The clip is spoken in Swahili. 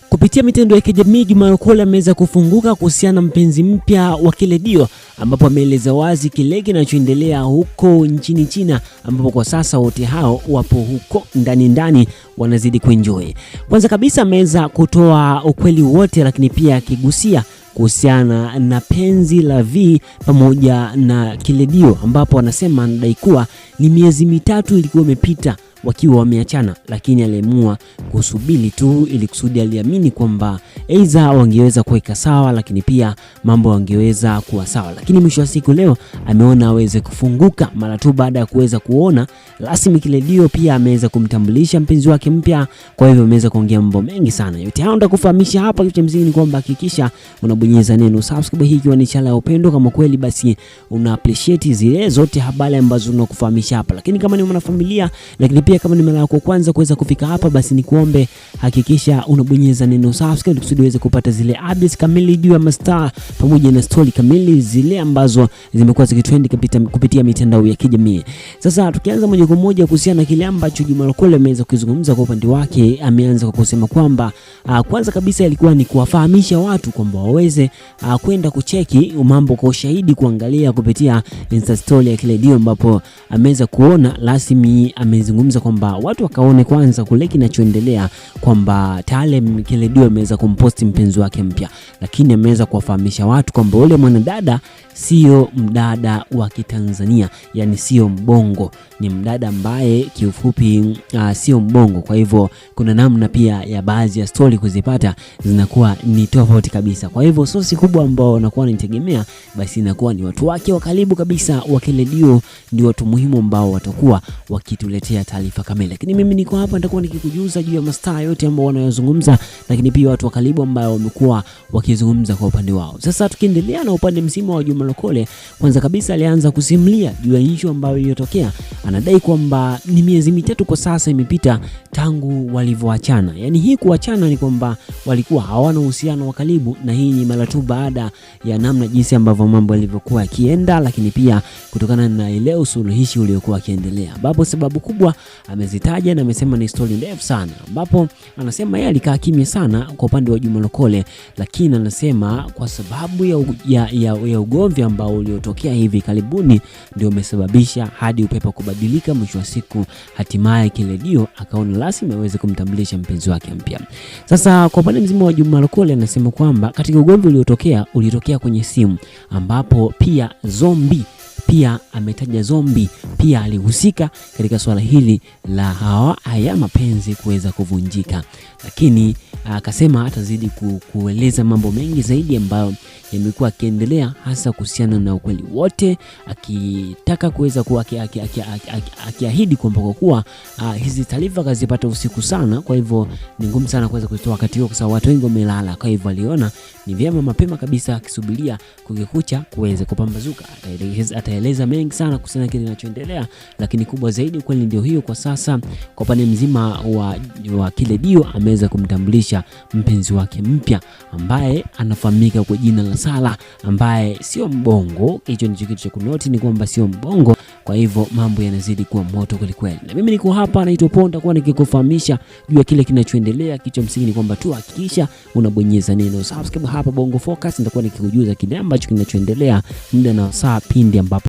Kupitia mitandao ya kijamii, Juma Lokole ameweza kufunguka kuhusiana na mpenzi mpya wa Kille Dio, ambapo ameeleza wazi kile kinachoendelea huko nchini China, ambapo kwa sasa wote hao wapo huko ndani wanazidi kuenjoy. Kwanza kabisa ameweza kutoa ukweli wote, lakini pia akigusia kuhusiana na penzi la V pamoja na Kille Dio, ambapo anasema anadai kuwa ni miezi mitatu ilikuwa imepita wakiwa wameachana, lakini aliamua kusubiri tu ili kusudi aliamini kwamba aidha wangeweza kuweka sawa, lakini pia mambo wangeweza kuwa sawa. Lakini mwisho wa siku leo ameona aweze kufunguka mara tu baada ya kuweza kuona rasmi Kille Dio pia ameweza kumtambulisha mpenzi wake mpya. Kwa hivyo ameweza kuongea mambo mengi sana. Yote hao nitakufahamisha hapa. Kitu cha msingi ni kwamba hakikisha unabonyeza neno subscribe, hii ikiwa ni channel ya upendo. Kama kweli basi una appreciate zile zote habari ambazo tunakufahamisha hapa. Lakini kama ni mwanafamilia, lakini pia kama ni mara yako kwanza kuweza kufika hapa, basi ni kuombe hakikisha unabonyeza neno subscribe kusudi uweze kupata zile updates kamili juu ya mastaa pamoja na story kamili zile ambazo zimekuwa zikitrend kupitia mitandao ya kijamii. Sasa tukianza moja kwa moja kuhusiana na kile ambacho Juma Lokole ameweza kuzungumza kwa upande wake, ameanza kwa kusema kwamba kwanza kabisa ilikuwa ni kuwafahamisha watu kwamba waweze kwenda kucheki mambo kwa ushahidi, kuangalia kupitia Insta story ya Kille Dio, ambapo ameweza kuona rasmi, amezungumza kwamba watu wakaone kwanza kule kinachoendelea, kwamba tayari Kille Dio ameweza kumposti mpenzi wake mpya, lakini ameweza kuwafahamisha watu kwamba yule mwanadada sio mdada wa Kitanzania, yani sio mbongo, ni mdada ambaye kiufupi sio mbongo. Kwa hivyo kuna namna pia ya baadhi ya story kuzipata zinakuwa ni tofauti kabisa. Kwa hivyo sosi kubwa ambao wanakuwa wanitegemea basi inakuwa ni watu wake wa karibu kabisa wa Kille Dio, ndio watu muhimu ambao watakuwa wakituletea taarifa kamili. Lakini mimi niko hapa nitakuwa nikikujuza juu ya mastaa yote ambao wanayozungumza, lakini pia watu wa karibu ambao wamekuwa wakizungumza kwa upande wao. Sasa tukiendelea na upande mzima wa Juma Lokole, kwanza kabisa alianza kusimulia juu ya issue ambayo iliyotokea. Anadai kwamba ni miezi mitatu kwa sasa imepita tangu walivyoachana. Yani hii kuachana ni kwamba walikuwa hawana uhusiano wa karibu, na hii ni mara tu baada ya namna jinsi ambavyo mambo yalivyokuwa yakienda, lakini pia kutokana na ile usuluhishi uliokuwa ukiendelea, ambapo sababu kubwa amezitaja na amesema ni story ndefu sana, ambapo anasema yeye alikaa kimya sana kwa upande wa Juma Lokole, lakini anasema kwa sababu ya ugomvi ambao uliotokea hivi karibuni ndio umesababisha hadi upepo kubadilika. Mwisho wa siku hatimaye Kille Dio akaona lazima aweze kumtambulisha mpenzi wake mpya. Sasa kwa upande mzima wa Juma Lokole anasema kwamba katika ugomvi ulitokea kwenye simu, ambapo pia Zombi pia ametaja Zombi pia alihusika katika swala hili la haya mapenzi kuweza kuvunjika, lakini akasema atazidi kueleza mambo mengi zaidi ambayo yamekuwa akiendelea, hasa kuhusiana na ukweli wote, akitaka kuweza kuwa akiahidi kwamba kwa kuwa hizi taarifa kazipata usiku sana, kwa hivyo ni ngumu sana kuweza kutoa wakati huo kwa sababu watu wengi wamelala. Kwa hivyo aliona ni vyema mapema kabisa akisubiria kukikucha kuweza kupambazuka. Ataeleza mengi sana kuhusiana na kile kinachoendelea, lakini kubwa zaidi kweli ndio hiyo kwa sasa. Kwa upande mzima wa Kille Dio ameweza kumtambulisha mpenzi wake mpya ambaye anafahamika kwa jina la Sala, ambaye sio mbongo. Hicho ndicho kitu cha kunoti, ni kwamba sio mbongo. Kwa hivyo mambo yanazidi kuwa moto kweli kweli, na mimi niko hapa naitwa Ponda kwa nikikufahamisha juu ya kile kinachoendelea. Kitu msingi ni kwamba tu hakikisha unabonyeza neno subscribe hapa Bongo Focus, nitakuwa nikikujuza kile ambacho kinachoendelea muda na saa pindi ambapo